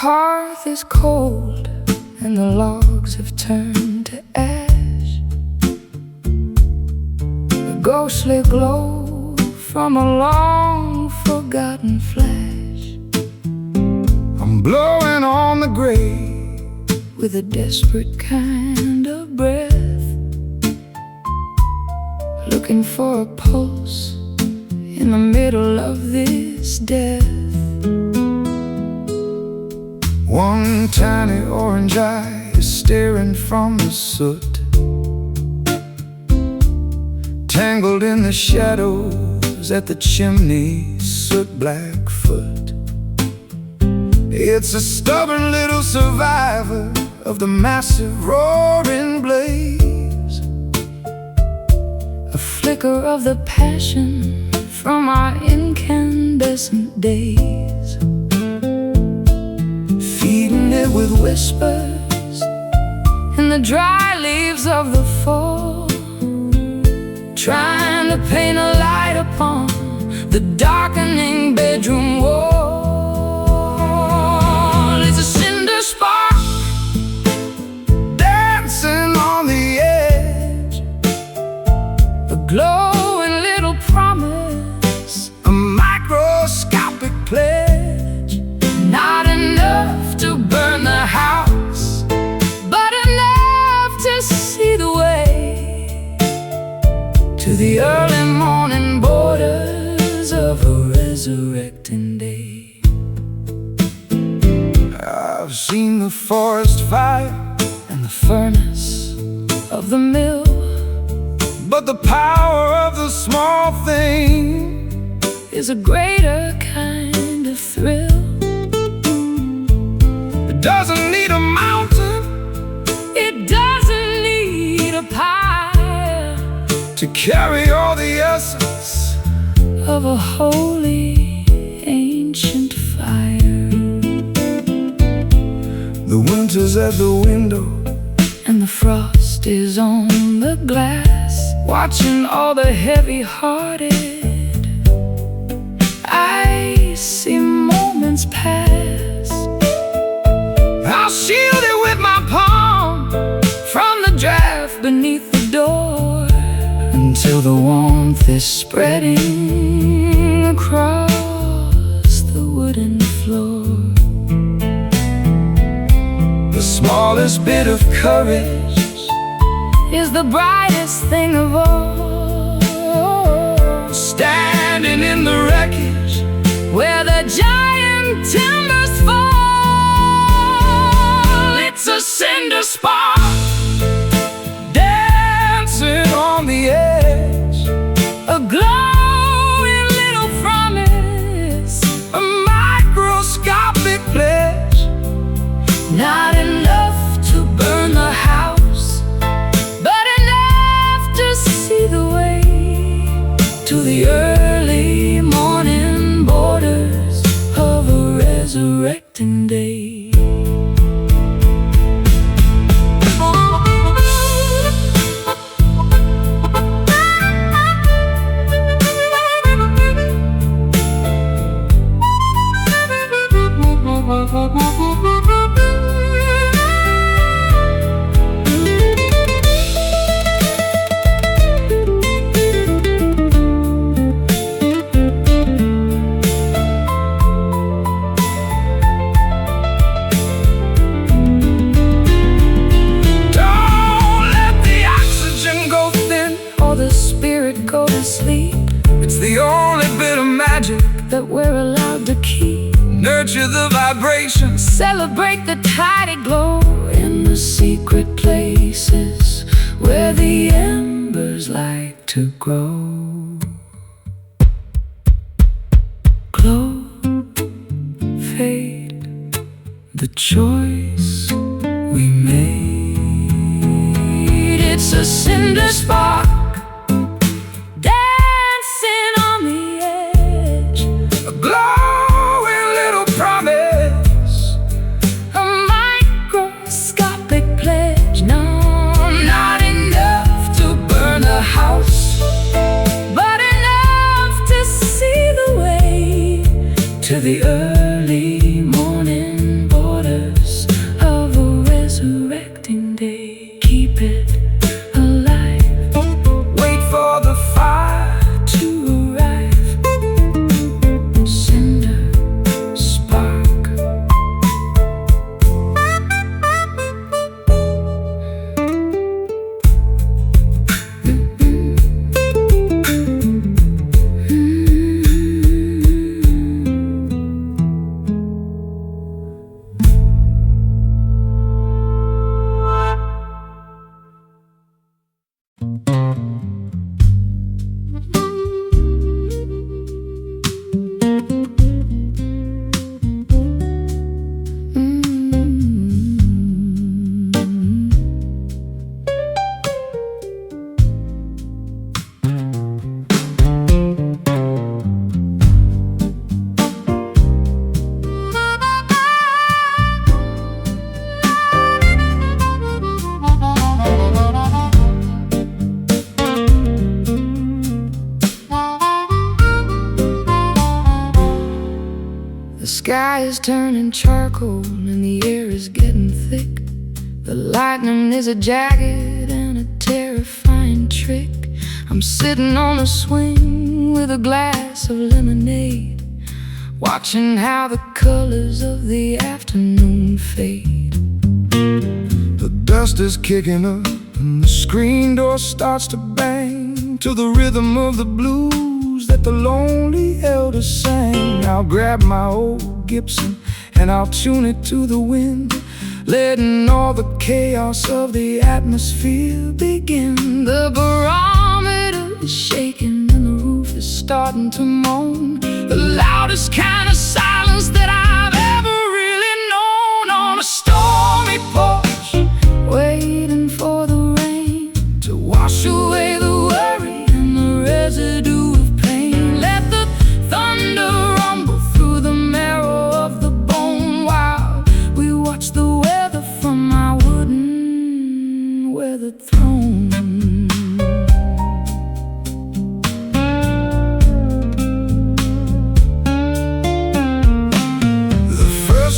hearth is cold and the logs have turned to ash. A ghostly glow from a long forgotten flash. I'm blowing on the grave with a desperate kind of breath, looking for a pulse in the middle of this death. One tiny orange eye is staring from the soot, tangled in the shadows at the chimney's soot-black foot. It's a stubborn little survivor of the massive roaring blaze, a flicker of the passion from our incandescent days, feeding it with whispers in the dry leaves of the fall, trying to paint a light upon the darkening bedroom wall. It's a cinder spark dancing on the edge, a glowing little promise, a microscopic pledge. Not enough to burn the house, but enough to see the way to the early morning borders of a resurrecting day. I've seen the forest fire and the furnace of the mill, but the power of the small thing is a greater kind of thrill. It doesn't need a mountain, it doesn't need a pile to carry all the essence of a holy ancient fire. The winter's at the window and the frost is on the glass, watching all the heavy-hearted icy moments pass. I'll shield it with my palm from the draft beneath the door, until the warmth is spreading across the wooden floor. The smallest bit of courage is the brightest thing of all, standing in the wreckage where the giant timbers fall. It's a cinder spark dancing on the edge, a glowing little promise, a microscopic pledge. Not enough to burn the house, but enough to see the way to the early morning borders of a resurrecting day. Go to sleep. It's the only bit of magic that we're allowed to keep. Nurture the vibrations, celebrate the tidy glow in the secret places where the embers like to grow. Glow, fade, the choice we made. It's a cinder spark to the early morning boy. The sky is turning charcoal and the air is getting thick. The lightning is a jagged and a terrifying trick. I'm sitting on a swing with a glass of lemonade, watching how the colors of the afternoon fade. The dust is kicking up and the screen door starts to bang to the rhythm of the blues that the lonely elders sang. I'll grab my old Gibson and I'll tune it to the wind, letting all the chaos of the atmosphere begin. The barometer is shaking and the roof is starting to moan, the loudest kind of silence that I've ever really known. On a stormy porch, waiting for the rain to wash away the worry and the residue of pain. Let the thunder rumble through the marrow of the bone while we watch the weather from my wooden weathered throne.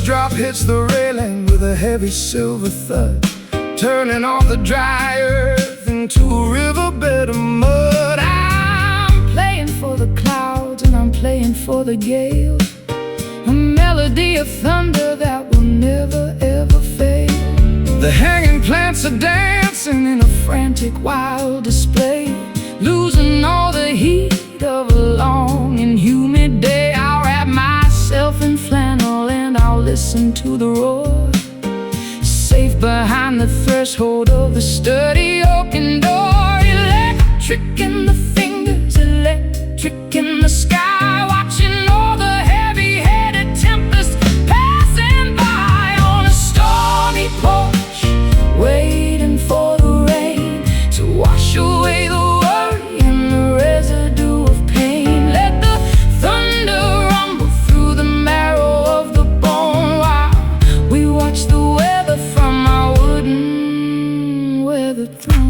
Drop hits the railing with a heavy silver thud, turning all the dry earth into a riverbed of mud. I'm playing for the clouds and I'm playing for the gale, a melody of thunder that will never ever fail. The hanging plants are dancing in a frantic wild display, losing all the heat of a long and humid day. I'll wrap myself in flannel and I'll listen to the roar, safe behind the threshold of the sturdy oaken door. Electric in the fingers, electric in the sky, watching all the heavy-headed tempests passing by. On a stormy porch, waiting for the rain to wash away the worry and the residue of pain. Let the thunder rumble through the marrow of the bone while we watch the weather from our wooden weathered throne.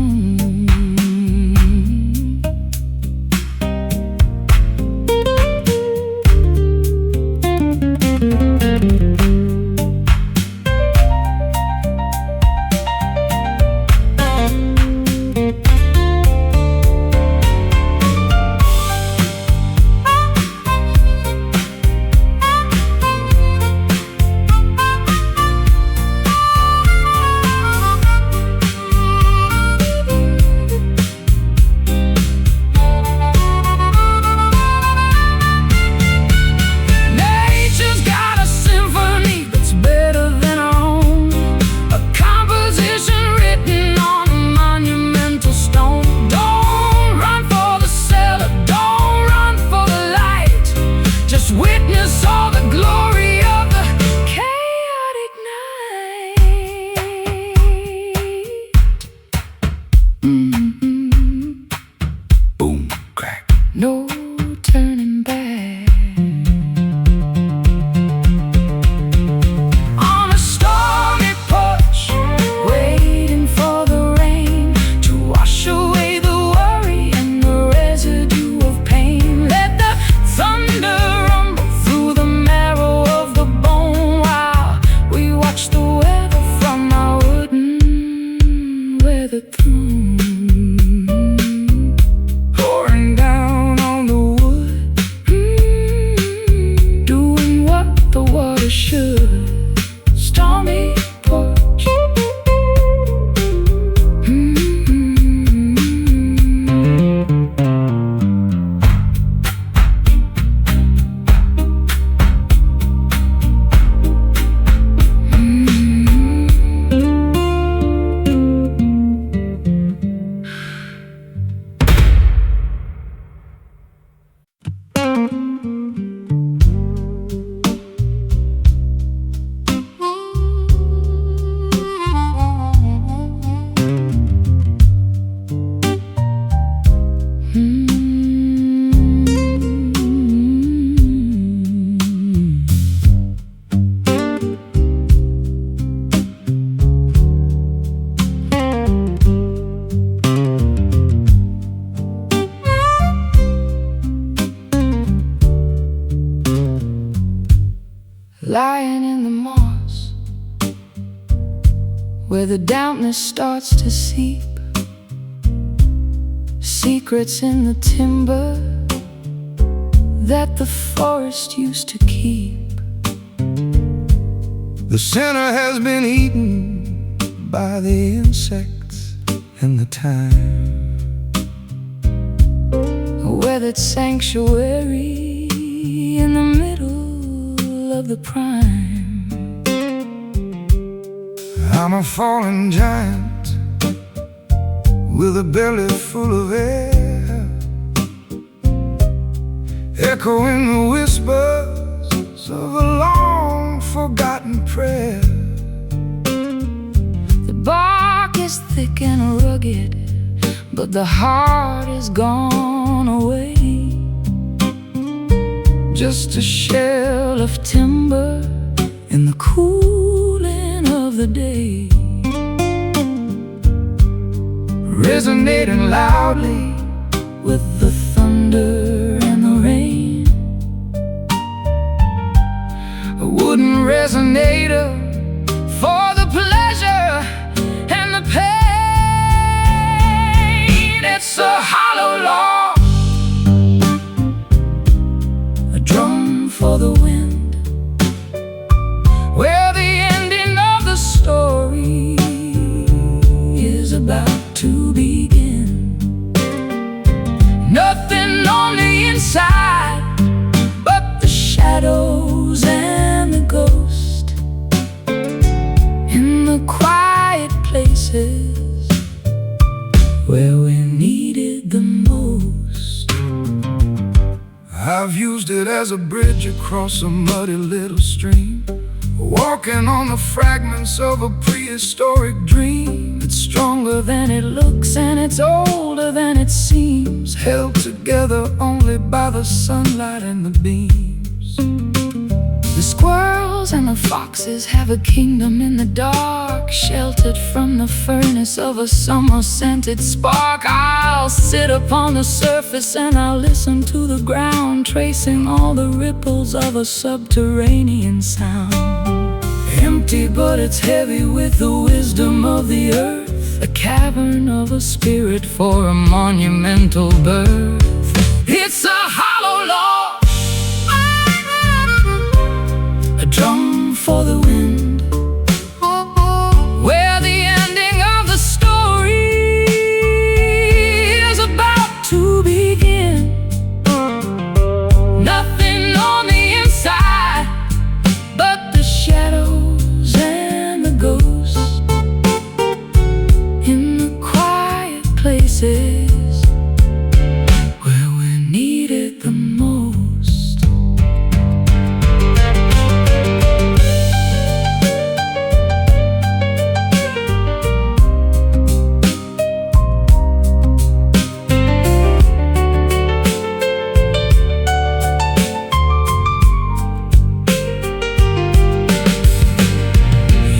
lying in the moss, where the dampness starts to seep. Secrets in the timber that the forest used to keep. The sinner has been eaten by the insects and the thyme. A weathered sanctuary in the middle of the prime. I'm a fallen giant with a belly full of air, echoing the whispers of a long-forgotten prayer. The bark is thick and rugged, but the heart is gone away. Just a shell of timber in the cooling of the day, resonating loudly with the thunder and the rain. A wooden resonator for the pleasure and the pain. It's a hollow log, a drum for the wind, where the ending of the story is about to begin. Nothing on the inside but the shadows and the ghost in the quiet places where we needed the most. I've used it as a bridge across a muddy little stream, walking on the fragments of a prehistoric dream. It's stronger than it looks and it's older than it seems, held together only by the sunlight and the beams. The squirrels and the foxes have a kingdom in the dark, sheltered from the furnace of a summer-scented spark. I'll sit upon the surface and I'll listen to the ground, tracing all the ripples of a subterranean sound. Empty, but it's heavy with the wisdom of the earth, a cavern of a spirit for a monumental birth. It's a hollow log, a drum for the wind, where the ending of the story is about to begin. Nothing on the inside but the shadows and the ghosts in the quiet places where we needed the most.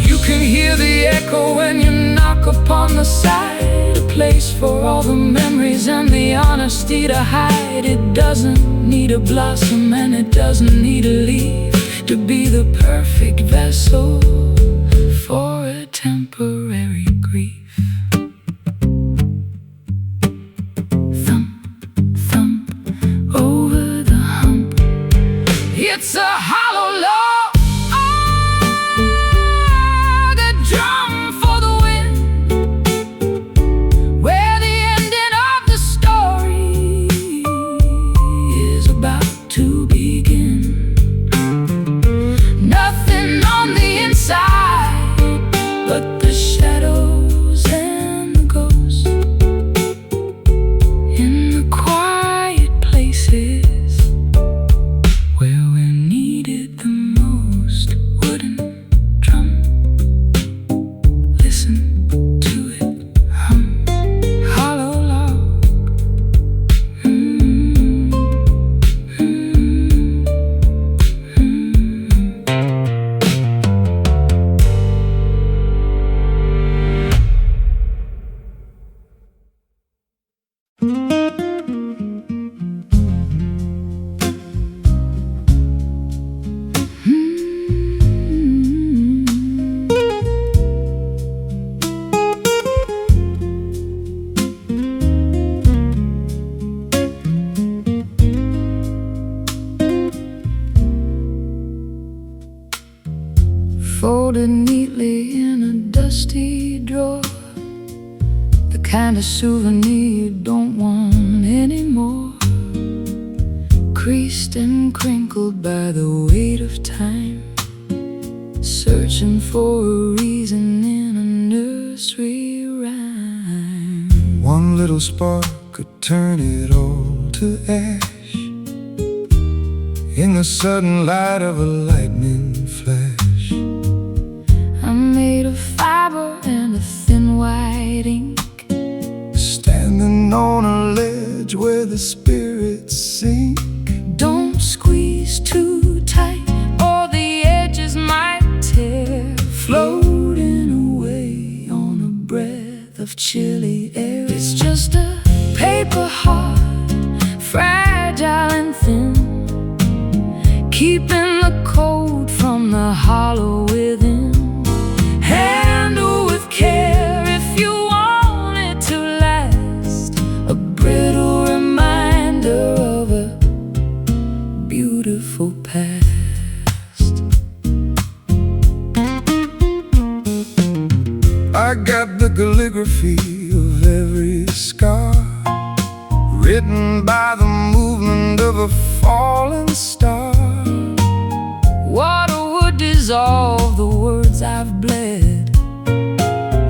You can hear the echo when you knock upon the side, a place for all the memories and the honesty to hide. It doesn't need a blossom and it doesn't need a leaf to be the perfect vessel for a temporary grief. Thump, thump, over the hump. It's a hollow log, a drum for the wind, where the ending of the story is about to begin. folded neatly in a dusty drawer, the kind of souvenir you don't want anymore, creased and crinkled by the weight of time, searching for a reason in a nursery rhyme. One little spark could turn it all to ash in the sudden light of a lightning flash. I'm made of fiber and a thin white ink, standing on a ledge where the spirits sink. Don't squeeze too tight or the edges might tear, floating away on a breath of chilly air. It's just a paper heart, fragile and thin, keeping the cold from the hollow within. Handle with care if you want it to last, a brittle reminder of a beautiful past. I got the calligraphy of every scar, written by the movement of a falling star. Water would dissolve the words I've bled,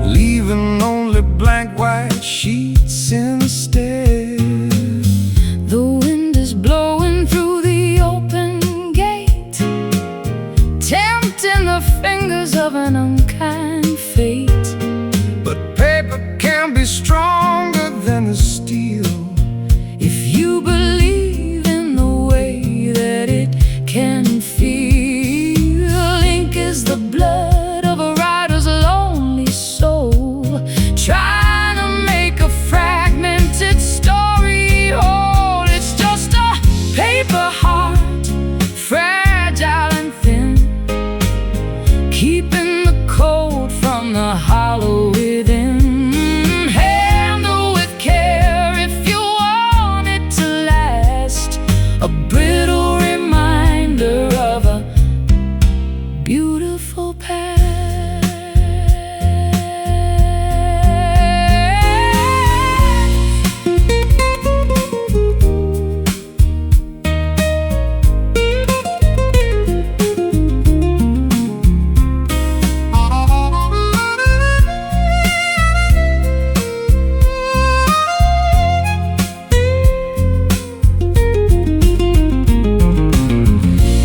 leaving only blank white sheets instead. the wind is blowing through the open gate, tempting the fingers of an unkind fate. But paper can be stronger than the steel, If you believe in the way that it can feel. Ink is the blood of a writer's lonely soul, trying to make a fragmented story whole. It's just a paper heart, fragile and thin, keeping the cold from the hollow within. Handle with care if you want it to last, a brittle reminder of a beautiful past.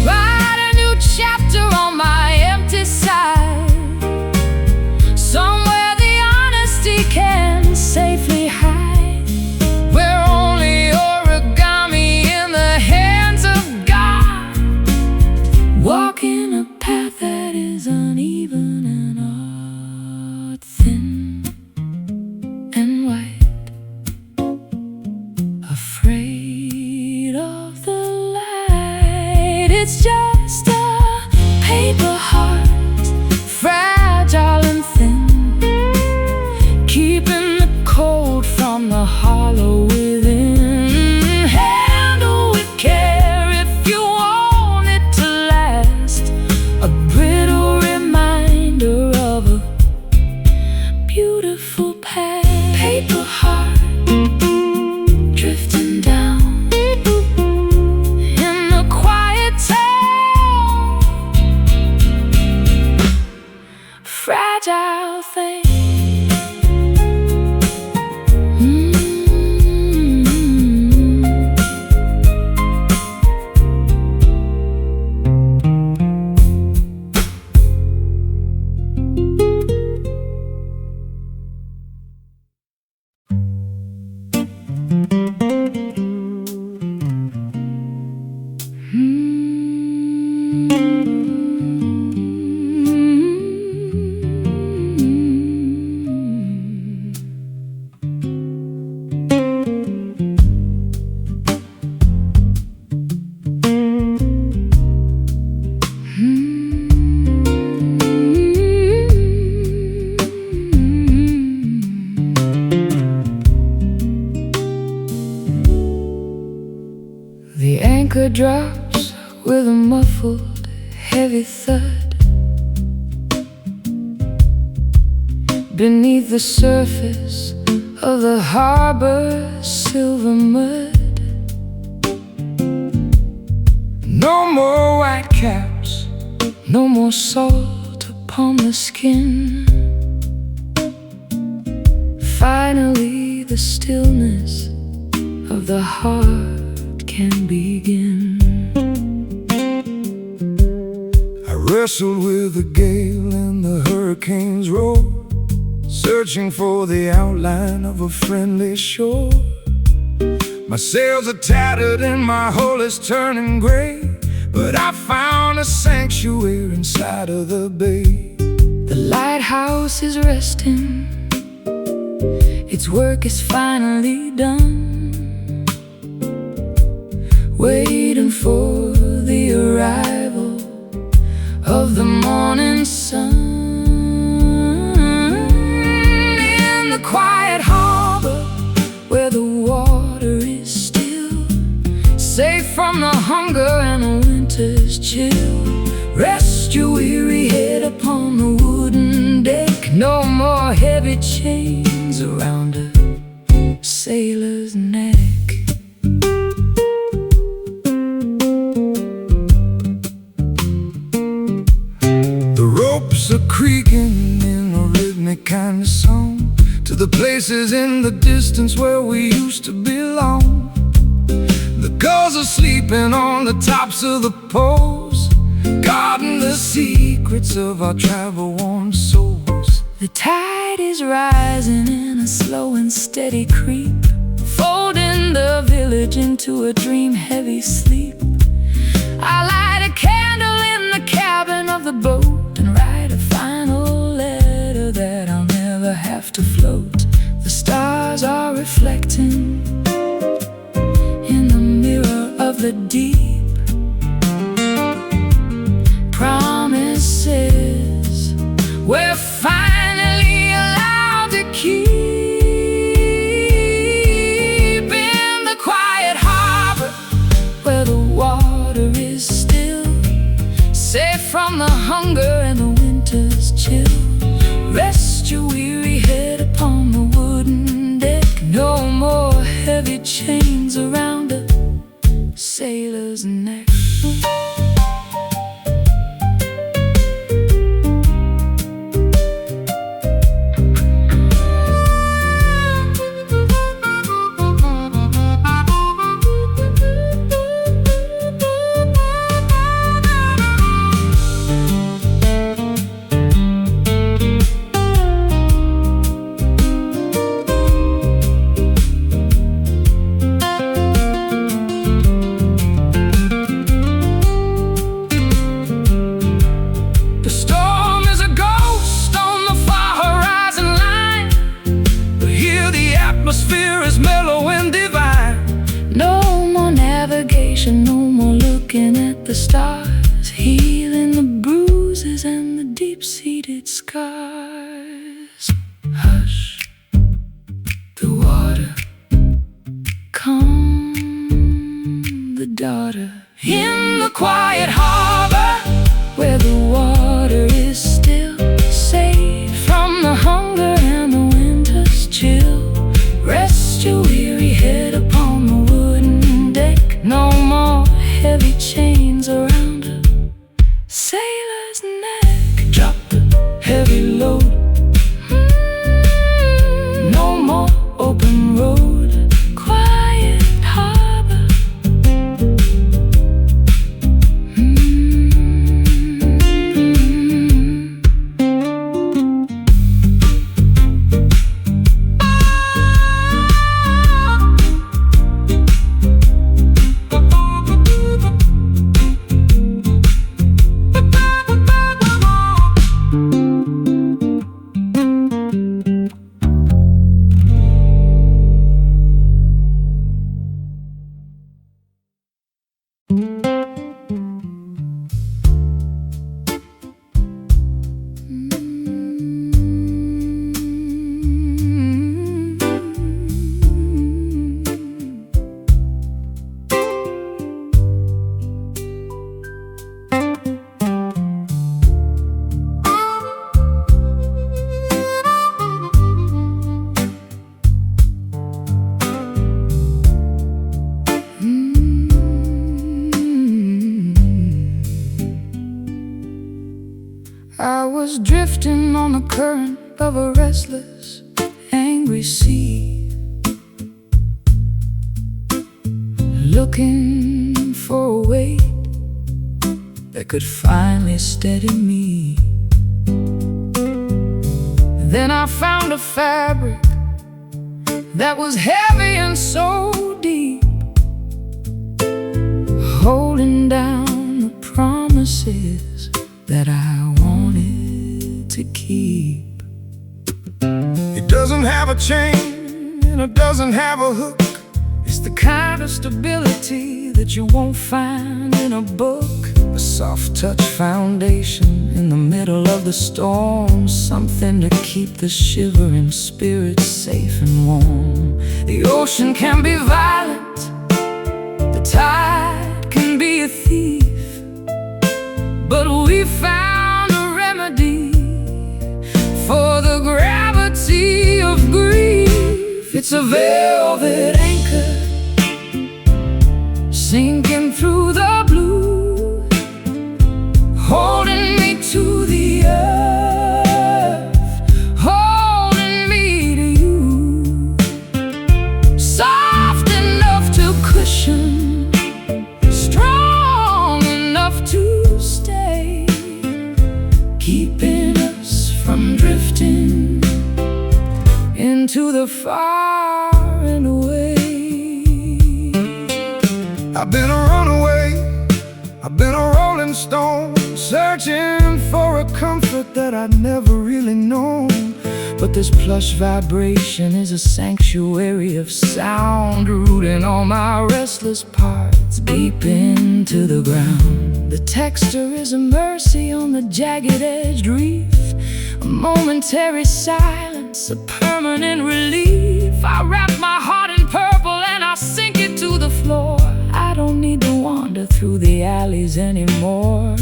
Write a new chapter on my empty side, somewhere the honesty can safely hide, where only origami in the hands of God, walking a path that is uneven and art thin and white, afraid of the light. It's just a paper heart, fragile and thin, keeping the cold from the hollow within. Handle with care if you want it to last, a brittle reminder of a beautiful past. Paper heart, drifting down in the quiet town, fragile thing. The anchor drops with a muffled, heavy thud. beneath the surface of the harbor's silver mud. No more white caps, no more salt upon the skin. Finally, the stillness of the heart can begin. I wrestled with the gale and the hurricane's roar, searching for the outline of a friendly shore. My sails are tattered and my hull is turning gray, but I found a sanctuary inside of the bay. The lighthouse is resting, its work is finally done, waiting for the arrival of the morning sun. In the quiet harbor where the water is still, safe from the hunger and the winter's chill, rest your weary head upon the wooden deck. No more heavy chains around a sailor's neck. The ropes are creaking in a rhythmic kind of song to the places in the distance where we used to belong. The gulls are sleeping on the tops of the poles, guarding the secrets of our travel-worn souls. The tide is rising in a slow and steady creep, folding the village into a dream-heavy sleep. I light a candle in the cabin of the boat and write a final letter that I'll never have to float. The stars are reflecting in the mirror of the deep, promises we're finally allowed to keep. In the quiet harbor where the water is still, safe from the hunger and the winter's chill, rest your weary head upon the wooden deck. No more heavy chains around a sailor's neck. Atmosphere is mellow and divine. No more navigation, no more looking at the stars, healing the bruises and the deep-seated scars. Hush, the water, come, the daughter. In the quiet harbor where the water is still, safe from the hunger and the winter's chill, rest your weary head upon the wooden deck. No more heavy chains around a sailor's neck. Drop the Heavy load, no more open road. Quiet harbor, I was drifting on the current of a restless, angry sea, looking for a weight that could finally steady me. Then I found a fabric that was heavy and so deep, holding down the promises that I wanted to keep. It doesn't have a chain and it doesn't have a hook. It's the kind of stability that you won't find in a book. A soft touch foundation in the middle of the storm, something to keep the shivering spirit safe and warm. The ocean can be violent, the tide can be a thief, but we found a remedy for the gravity of grief. It's a velvet anchor sinking through the blue, holding me to the earth, holding me to you. Soft enough to cushion, strong enough to stay, keeping us from drifting into the far and away. I've been a runaway, I've been a rolling stone, searching for a comfort that I'd never really known. But this plush vibration is a sanctuary of sound, rooting all my restless parts deep into the ground. The texture is a mercy on the jagged-edged reef, a momentary silence, a permanent relief. I wrap my heart in purple and I sink it to the floor. I don't need to wander through the alleys anymore.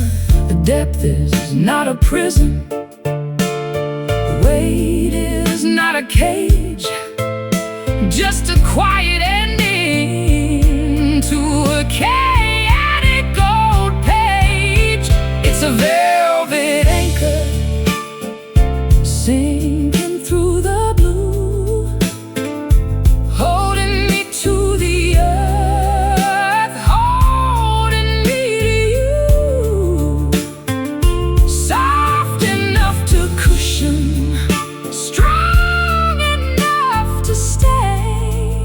The depth is not a prison, the weight is not a cage, just a quiet ending to a chaotic gold page. It's a velvet anchor sinking through the blue, holding me to the earth, holding me to you. Soft enough to cushion, strong enough to stay,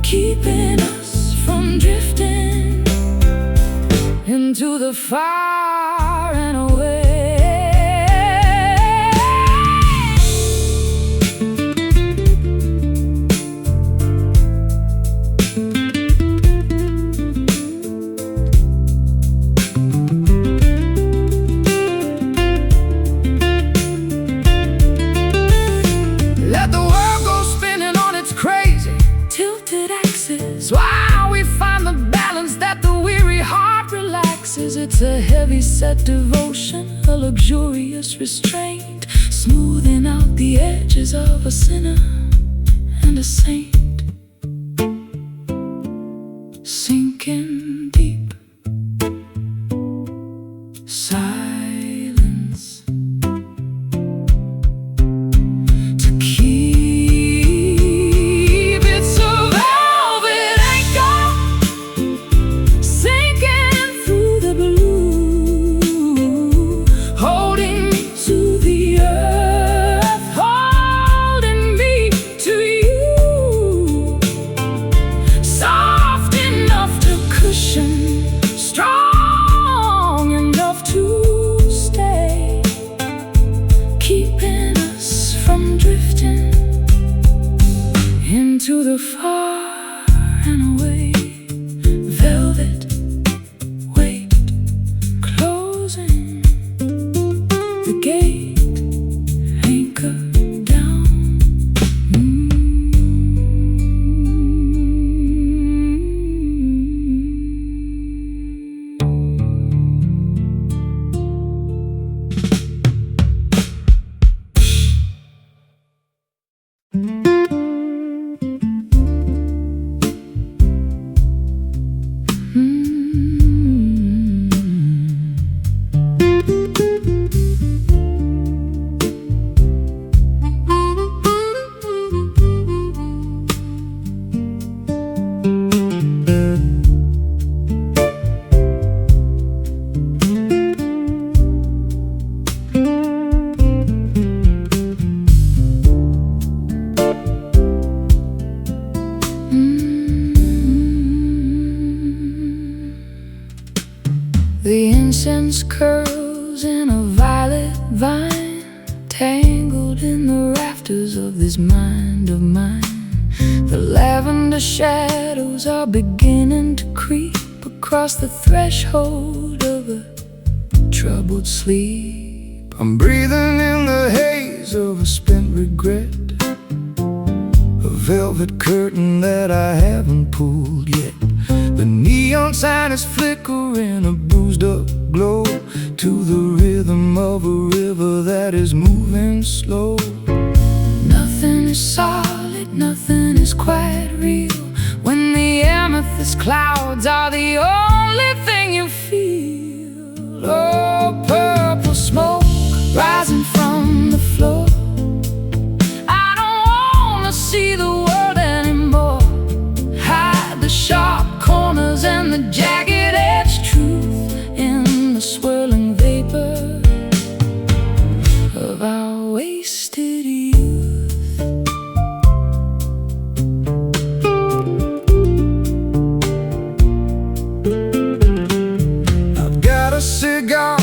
keeping us from drifting into the far and away. Let the world go spinning on its crazy, tilted axis, while we find the balance that the weary heart relaxes. It's a heavy-set devotion, a luxurious restraint, smoothing out the edges of a sinner and a saint. Sinking deep, silence to keep. It's a velvet anchor sinking through the blue, holding me to the earth, holding me to you. Soft enough to cushion, strong enough to loose curls in a violet vine, tangled in the rafters of this mind of mine. The lavender shadows are beginning to creep across the threshold of a troubled sleep. I'm breathing in the haze of a spent regret, a velvet curtain that I haven't pulled yet. The neon sign is flickering, a bruised up glow, to the rhythm of a river that is moving slow. Nothing is solid, nothing is quite real, when the amethyst clouds are the only thing you feel. Oh, purple smoke rising from the floor. I don't wanna see the world anymore. Hide the sharp corners and the jagged edge truth in the swirling vapor of our wasted youth. I've got a cigar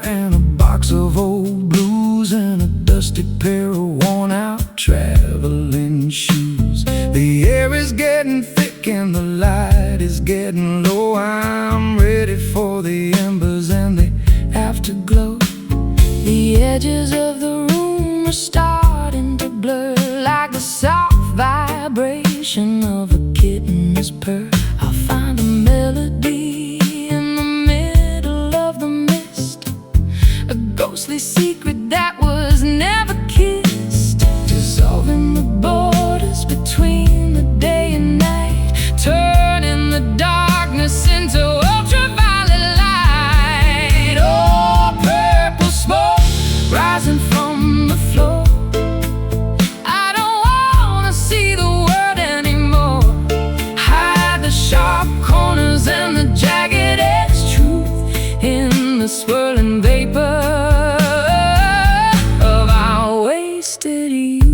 and a box of old blues and a dusty pair of worn out traveling shoes. The air is getting thick and the light is getting low. I'm ready for the embers and the afterglow. The edges of the room are starting to blur, like the soft vibration of a kitten's purr. I'll find a melody in the middle of the mist, a ghostly secret that was never kissed, dissolving the borders between the day and night, turning the darkness into ultraviolet light. Oh, purple smoke rising from the floor. I don't wanna see the world anymore. Hide the sharp corners and the jagged edge truth in the swirling vapor of our wasted youth.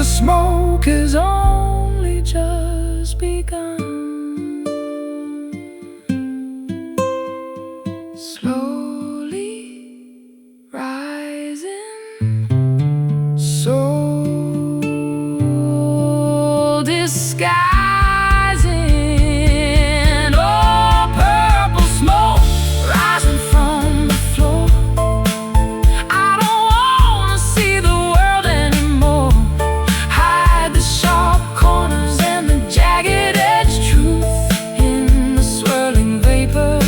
Smoke has only just begun. Slowly rising, soul disguising. Oh, purple smoke rising from the floor. I don't wanna see the world anymore. Sharp corners and the jagged edge truth in the swirling vapor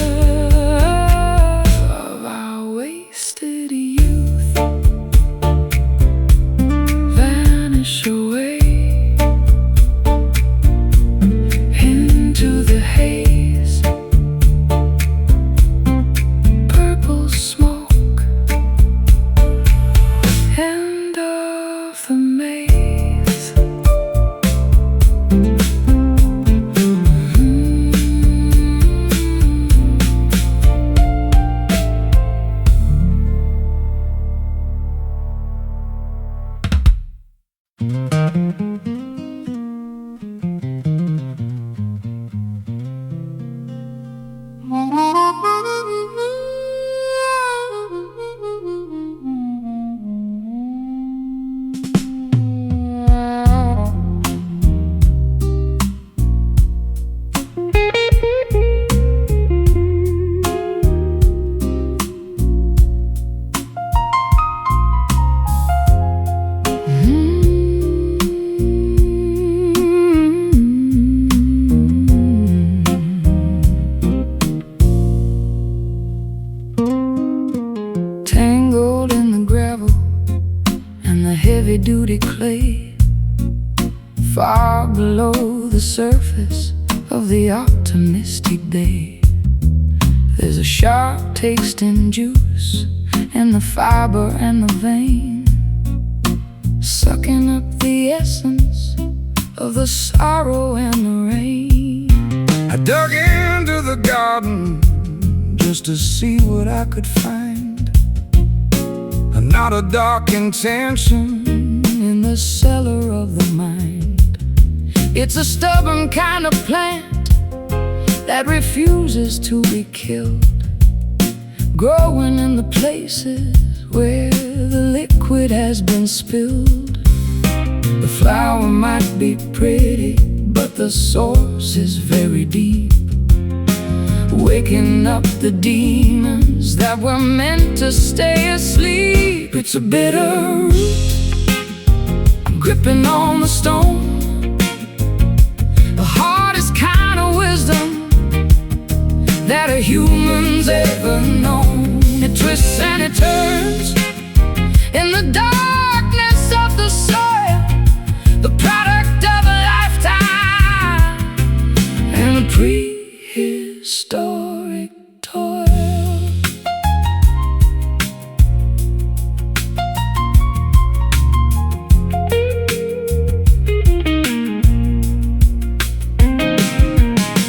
of the optimistic day. There's a sharp taste in juice, and the fiber and the vein, sucking up the essence of the sorrow and the rain. I dug into the garden just to see what I could find. Not a dark intention In the cellar of the mind, it's a stubborn kind of plant that refuses to be killed, growing in the places where the liquid has been spilled. The flower might be pretty, but the source is very deep, waking up the demons that were meant to stay asleep. It's a bitter root, gripping on the stone, the hardest kind of wisdom that a human's ever known. It twists and it turns in the darkness of the soil, the product of a lifetime and a prehistoric toil.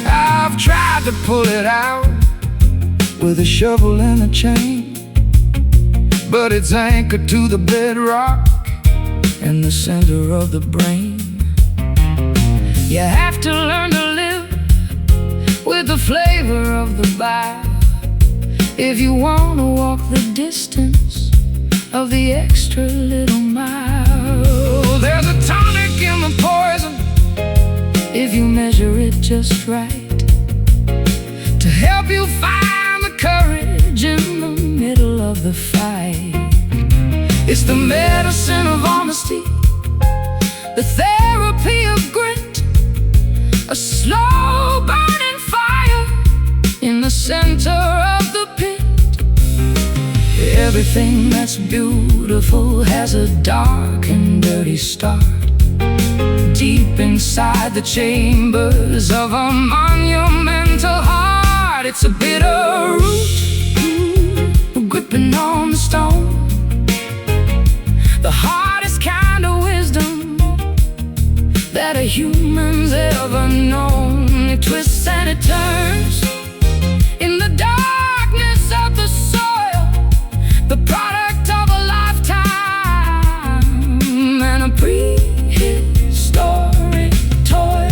I've tried to pull it out with a shovel and a chain, but it's anchored to the bedrock In the center of the brain. You have to learn to live with the flavor of the bite if you want to walk the distance of the extra little mile. There's a tonic in the poison If you measure it just right, to help you find the courage in the middle of the fight. It's the medicine of honesty, The therapy of grit, a slow burning fire in the center of the pit. Everything that's beautiful has a dark and dirty start, deep inside the chambers of a monumental heart. It's a bitter root, gripping on the stone, the hardest kind of wisdom that a human's ever known. It twists and it turns in the darkness of the soil, the product of a lifetime and a prehistoric toil.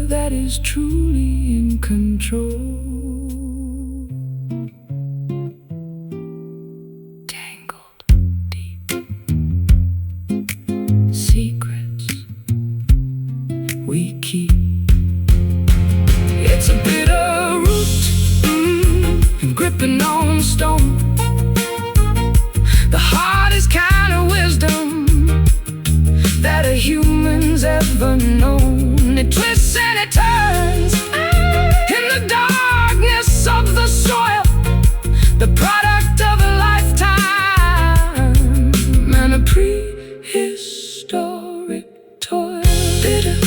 That is truly in control. Tangled deep secrets we keep. It's a bitter root, and gripping on stone, the hardest kind of wisdom that a human's ever known. It twists and it turns in the darkness of the soil, the product of a lifetime and a prehistoric toil. Bitter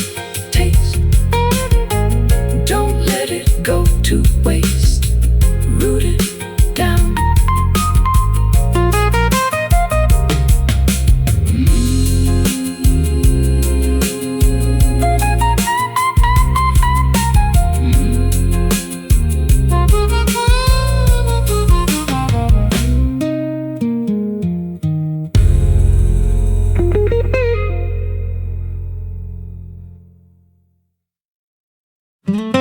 taste, don't let it go to waste. Root it down. tonic.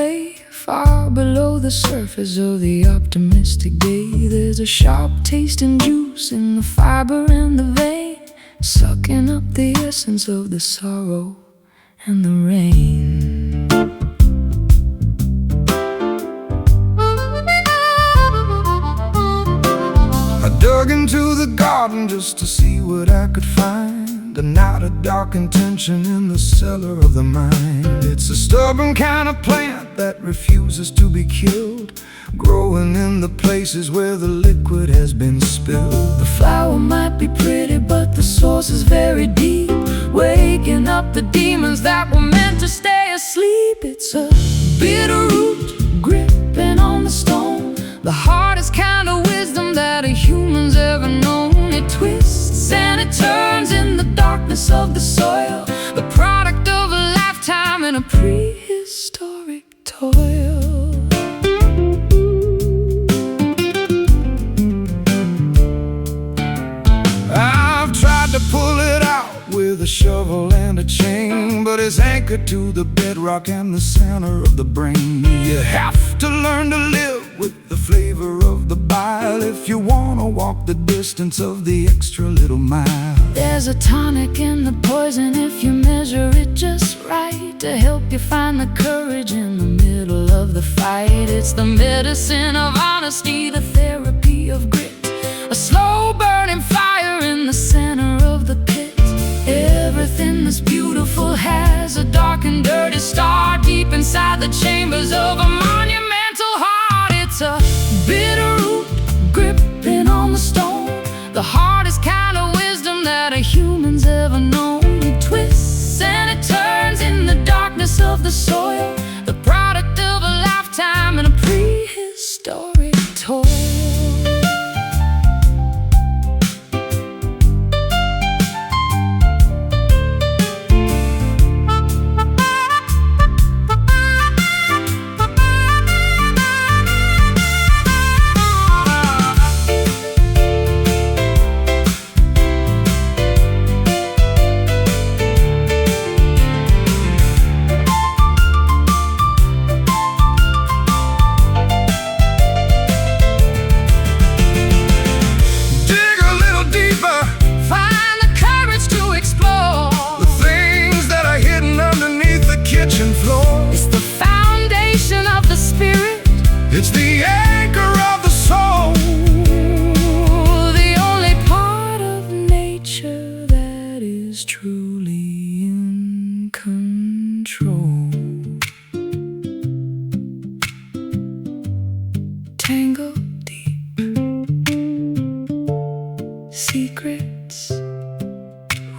lay far below the surface of the optimistic day. There's a sharp taste and juice in the fiber and the vein, sucking up the essence of the sorrow and the rain. I dug into the garden just to see what I could find, and not a dark intention in the cellar of the mind. It's a stubborn kind of plant that refuses to be killed, growing in the places where the liquid has been spilled. The flower might be pretty, but the source is very deep, waking up the demons that were meant to stay asleep. It's a bitter root gripping on the stone, the hardest kind of wisdom that a human's ever known. It twists and it turns in the darkness of the soil, the product of a lifetime in a prehistoric toil. I've tried to pull it out with a shovel and a chain, but it's anchored to the bedrock and the center of the brain. You have to learn to live with the flavor of the bile if you wanna walk the distance of the extra little mile. There's a tonic in the poison if you measure it just right, to help you find the courage in the middle of the fight. It's the medicine of honesty, the therapy of grit, a slow burning fire in the center of the pit. Everything that's beautiful has a dark and dirty star deep inside the chambers of a monumental heart. It's a bitter root gripping on the stone, the hardest kind of wisdom that a human's ever known. It twists and it turns in the darkness of the soil, the product of a lifetime in a prehistoric toil. It's the anchor of the soul, the only part of nature that is truly in control. Tangled deep, secrets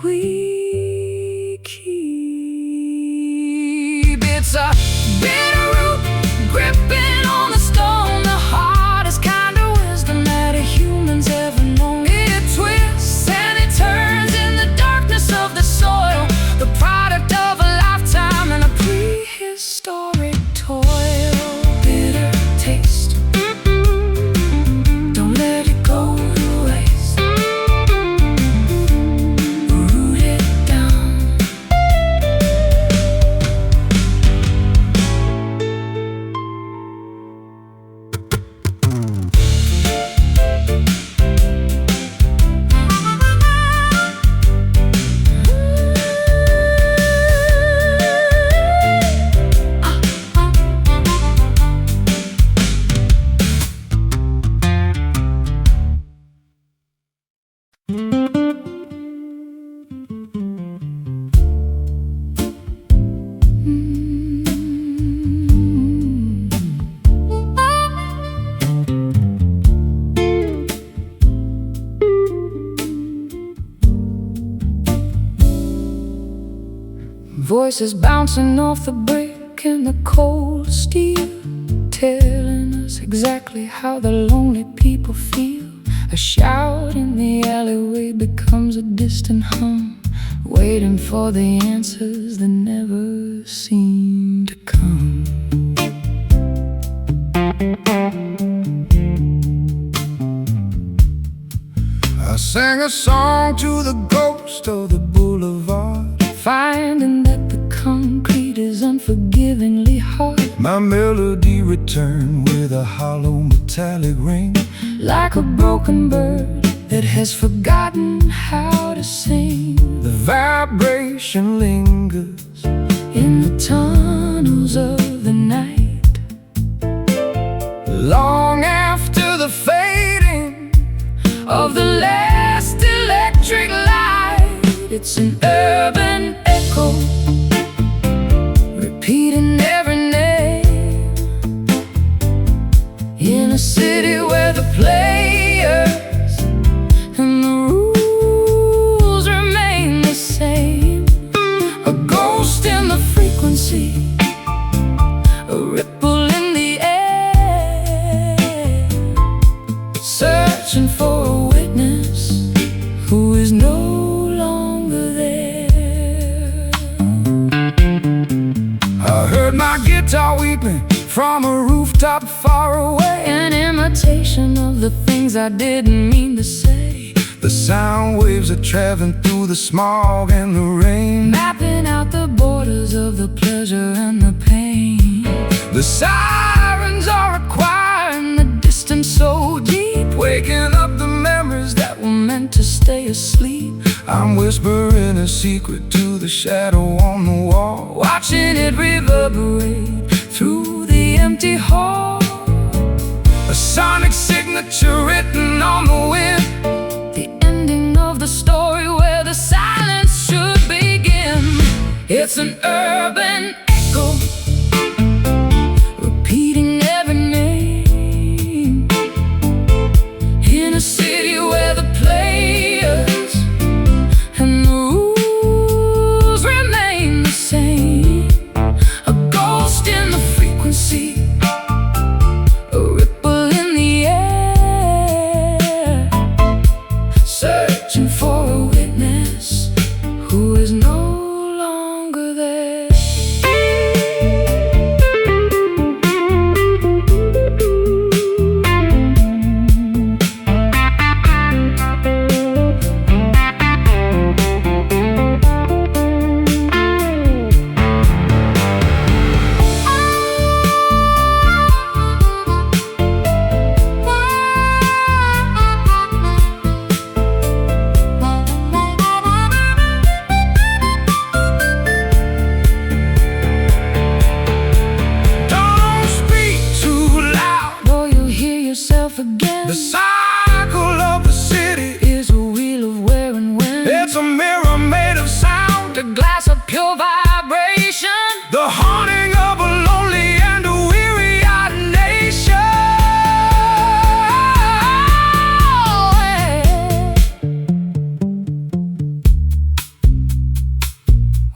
we keep. It's a bitter root gripping on the stone, the hardest kind of wisdom that a human's ever known. It twists and it turns in the darkness of the soil, the product of a lifetime in a prehistoric toil. Bitter taste, don't let it go to waste. Root it down. Voices bouncing off the brick and the cold steel, telling us exactly how the lonely people feel. A shout in the alleyway becomes a distant hum, waiting for the answers that never seem to come. I sang a song to the ghost of the boulevard, finding that the concrete is unforgivingly hard. My melody returned with a hollow metallic ring, like a broken bird that has forgotten how to sing. the vibration lingers In the tunnels of the night, long after the fading of the last electric light. It's an urban echo, repeating every name, in a city where the players and the rules remain the same. A ghost in the frequency, a ripple in the air, searching for a witness who is no longer there. I heard my guitar weeping from a rooftop far away, An imitation of the things I didn't mean to say, the sound waves are traveling through the smog and the rain, mapping out the borders of the pleasure and the pain. the sirens are a choir in the distance so deep, Waking up the memories that were meant to stay asleep. I'm whispering a secret to the shadow on the wall, Watching it reverberate through the empty hall. a sonic signature written on the wind, The ending of the story where the silence should begin. It's an urban echo, repeating every name, in a city where the players and the rules remain the same. A ghost in the frequency, a ripple in the air, searching for a witness who is no longer there. don't speak too loud. Though you hear yourself again, The cycle of the city, is a wheel of wear and wind, it's a mirror made of sound, a glass of pure vibration, the haunting of a lonely and a weary-eyed nation.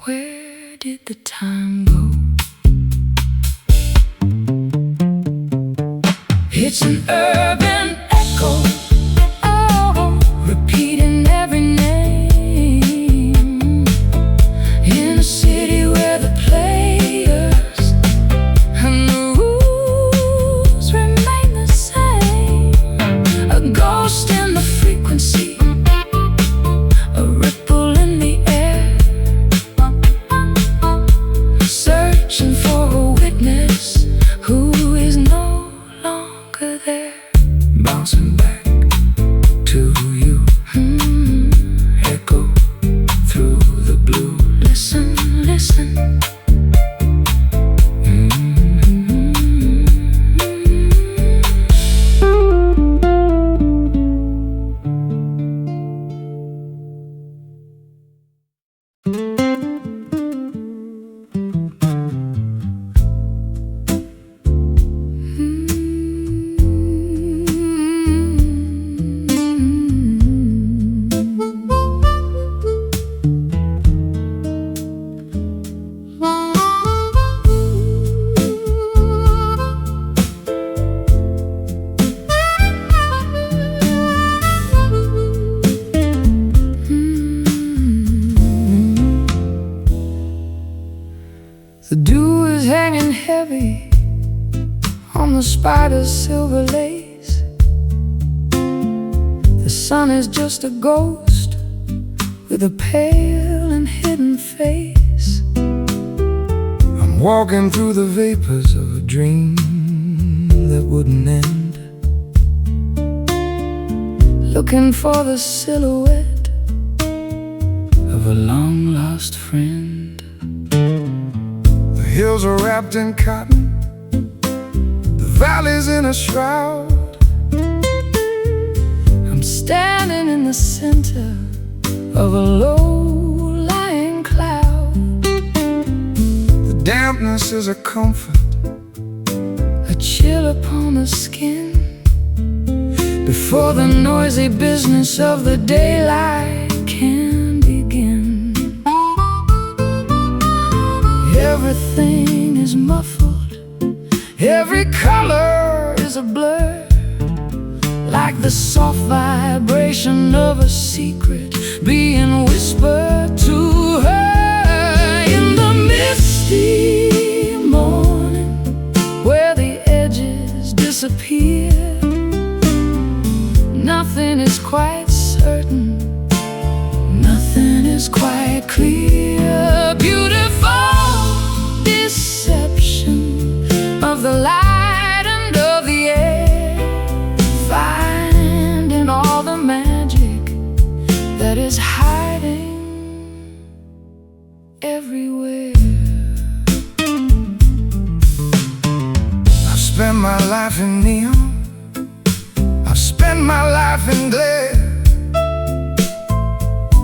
Where did the time go? It's an urban echo, oh, repeating every name, in a city where the players and the rules remain the same. A ghost in the frequency, a ripple in the air, searching for a witness who is no longer there. Bouncing back to you, Echo through the blue. listen, listen. The dew is hanging heavy on the spider's silver lace. The sun is just a ghost with a pale and hidden face. I'm walking through the vapors of a dream that wouldn't end, looking for the silhouette of a long-lost friend. the hills are wrapped in cotton, the valley's in a shroud. I'm standing in the center of a low-lying cloud. The dampness is a comfort, A chill upon the skin before the noisy business of the daylight can begin. Everything is muffled, every color is a blur, like the soft vibration of a secret being whispered to her in the misty morning where the edges disappear. Nothing is quite certain, nothing is quite clear. Beautiful deception of the light and of the air, finding all the magic that is hiding everywhere. I've spent my life in neon, I've spent my life in glare,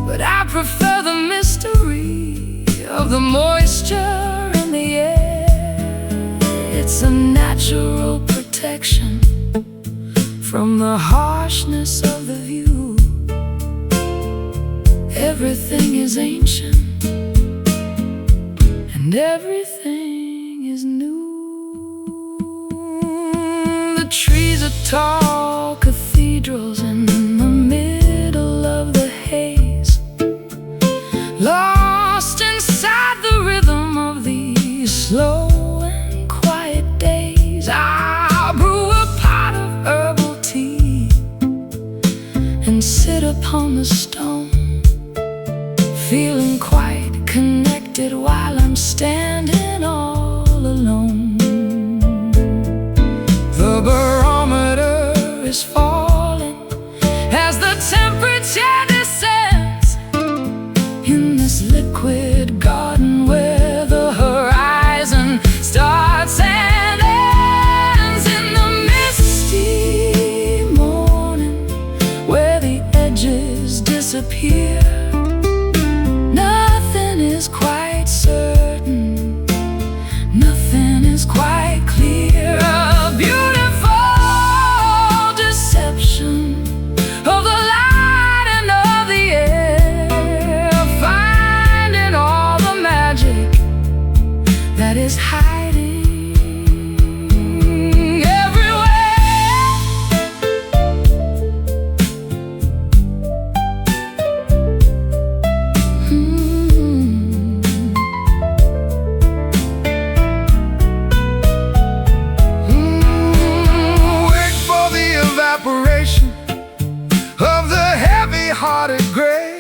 but I prefer the mystery of the moisture in the air. It's a natural protection from the harshness of the view. Everything is ancient and everything is new. The trees are tall cathedrals in the middle of the haze, lost inside the rhythm of these slow and quiet days. I'll brew a pot of herbal tea and sit upon the stone, feeling quite connected while I'm standing all alone. the Barometer is falling as the temperature descends in this liquid garden where the horizon starts and ends. In the misty morning where the edges disappear, nothing is quite certain, nothing is quite clear. A beautiful deception of the light and of the air, finding all the magic that is hiding everywhere. Wait for the evaporation of the heavy-hearted gray.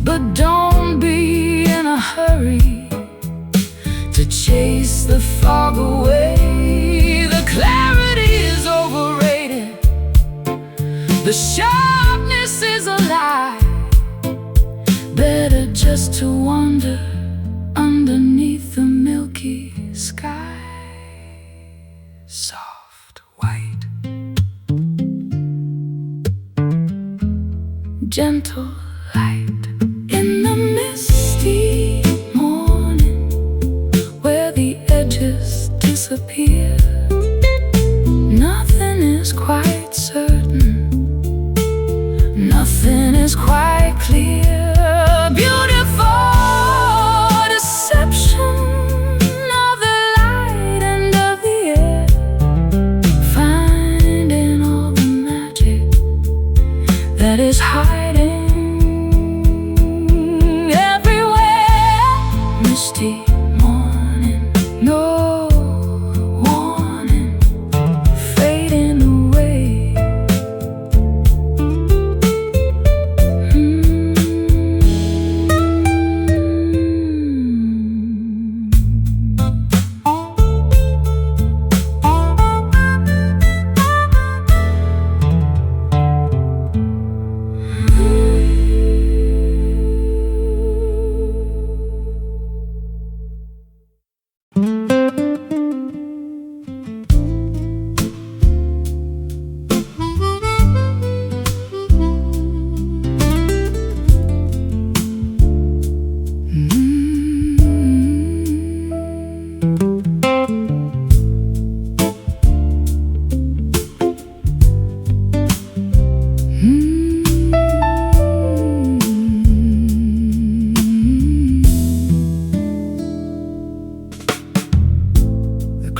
But don't be in a hurry to chase the fog away. The clarity is overrated, the sharpness is a lie. Better just to wander underneath the milky sky. Soft white, gentle light in the misty morning where the edges disappear. Nothing is quite certain, nothing is quite clear. Beautiful deception of the light and of the air, finding all the magic that is hiding everywhere. Misty morning, no warning, fading away.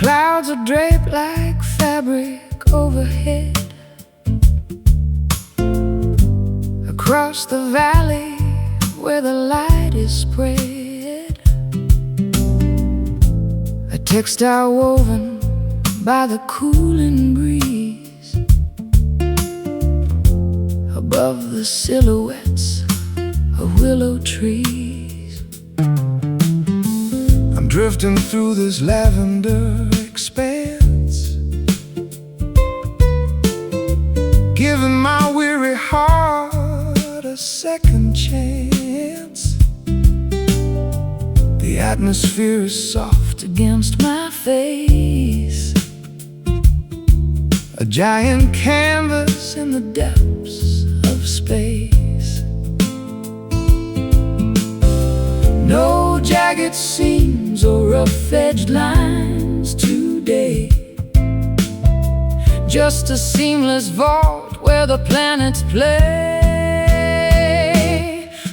Clouds are draped like fabric overhead. Across the valley where the light is spread, a textile woven by the cooling breeze, above the silhouettes of willow trees. I'm drifting through this lavender expanse, giving my weary heart a second chance. The atmosphere is soft Against my face, a giant canvas in the depths of space. no jagged seams or rough-edged lines today. Just a seamless vault where the planets play.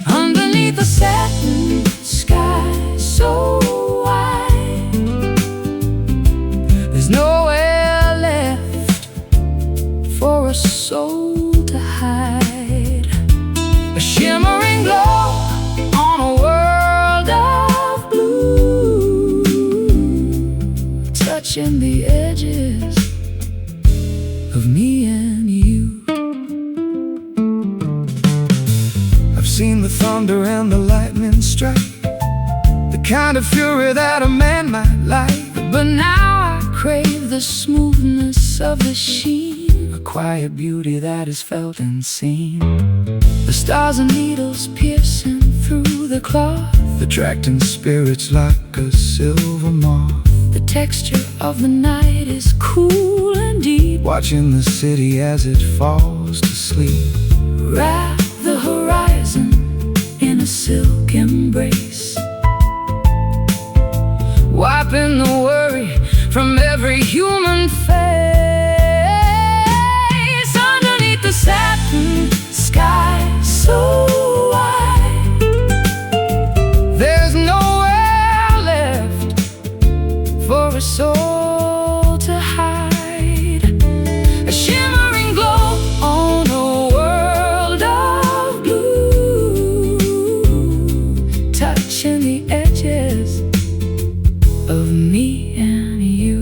Underneath the satin sky so wide, there's nowhere left for a soul to hide. A shimmering glow on a world of blue, touching the edges of me and you. I've seen the thunder and the lightning strike, the kind of fury that a man might like. But now I crave the smoothness of the sheen, A quiet beauty that is felt and seen, the stars and needles piercing through the cloth, attracting spirits like a silver moth. the texture of the night is cool and deep. Watching the city as it falls to sleep. Wrap the horizon in a silk embrace, wiping the worry from every human face. Underneath the satin sky so wide, There's nowhere left for a soul to hide. A shimmering glow on a world of blue, touching the edges of me and you.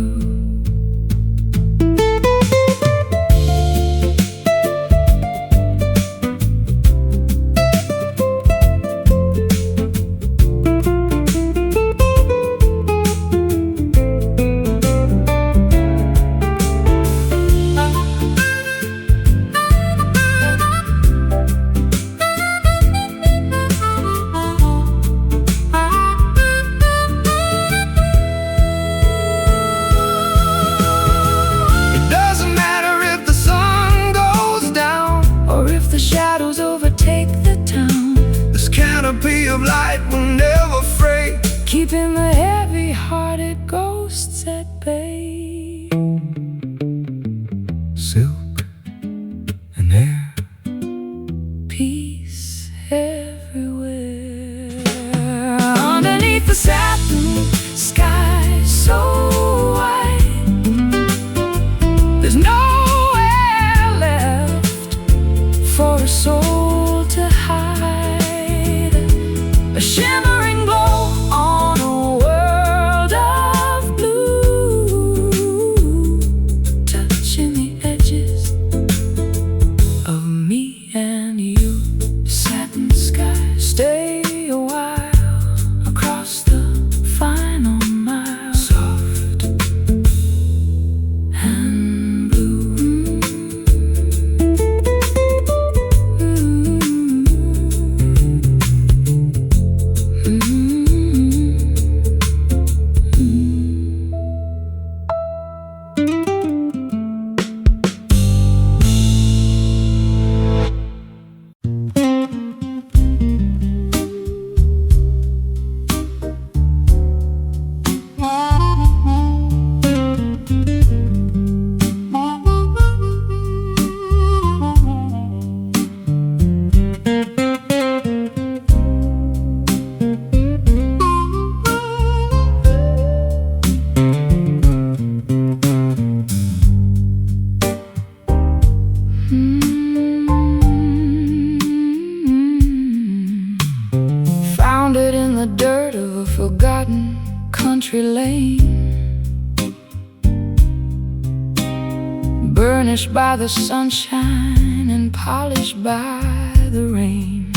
burnished by the sunshine and polished by the rain.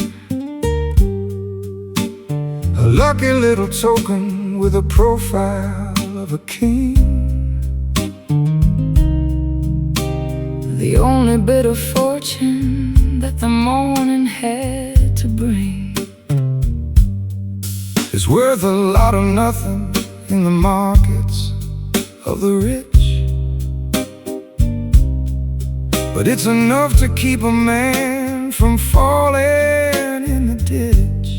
A lucky little token with a profile of a king. The only bit of fortune that the morning had to bring is worth a lot of nothing in the markets of the rich, but it's enough to keep a man from falling in the ditch.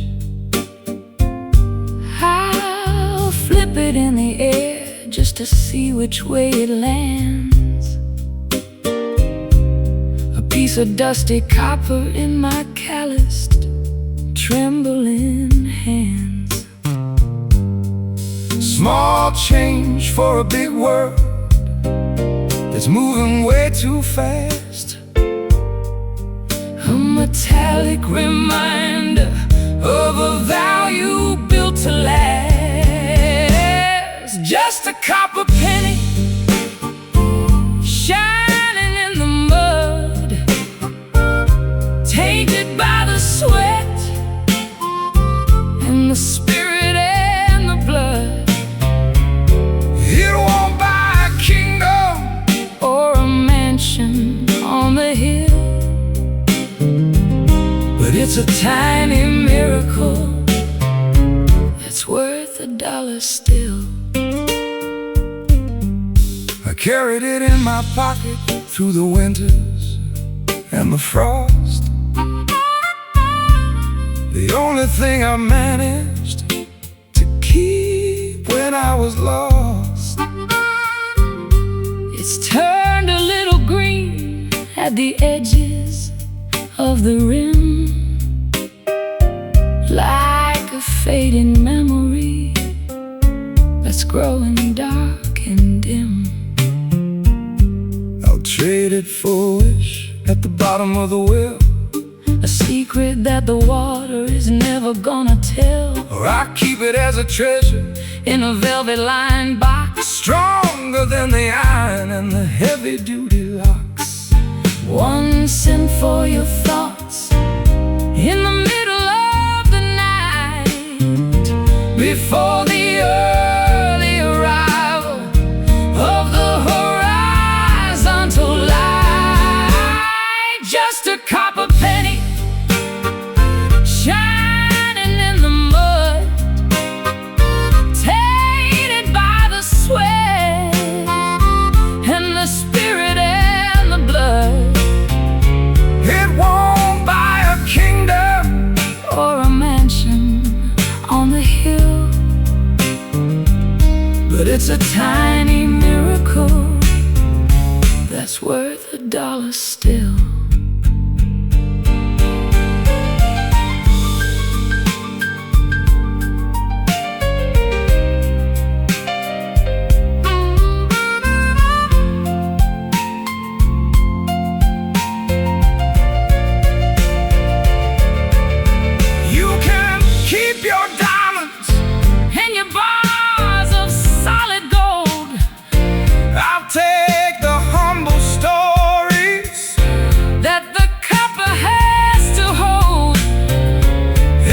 I'll flip it in the air just to see which way it lands. A piece of dusty copper in my calloused, trembling hands. Small change for a big world that's moving way too fast. A metallic reminder of a value built to last. Just a copper penny shining in the mud, tainted by the sweat and the spirit and the blood. It won't buy a kingdom or a mansion on the hill, but it's a tiny miracle that's worth $1 still. I carried it in my pocket through the winters and the frost. The only thing I managed to keep when I was lost. It's turned a little green at the edges of the rim, like a fading memory that's growing dark and dim. I'll trade it for a wish at the bottom of the well, a secret that the water is never gonna tell, or I keep it as a treasure in a velvet-lined box, stronger than the iron and the heavy-duty locks. 1 cent for your thoughts in the middle of the night, before the early arrival of the horizontal light. Just a copper penny shining in the mud, tainted by the sweat and the spirit and the blood. It won't buy a kingdom or a mansion on the hill, but it's a tiny miracle that's worth $1 still. You can keep your diamonds And your bars of solid gold, I'll take the humble stories that the copper has to hold.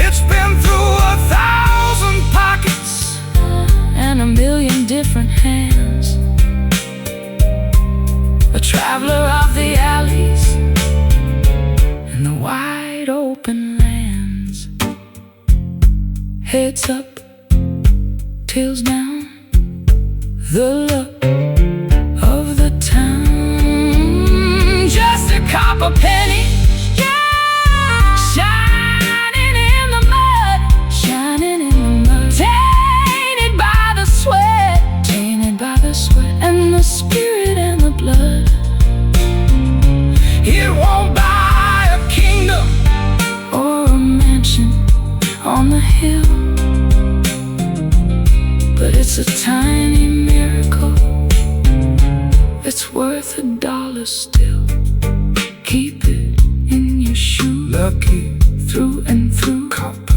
It's been through 1,000 pockets And a million different hands, a traveler of the alleys and the wide open lands. Heads up, tails down, the luck of the town. Just a copper penny shining in the mud, shining in the mud, tainted by the sweat, tainted by the sweat and the spirit and the blood. It won't buy a kingdom Or a mansion on the hill, but it's a tiny miracle that's worth $1 still. Keep it in your shoe, lucky through and through. copper.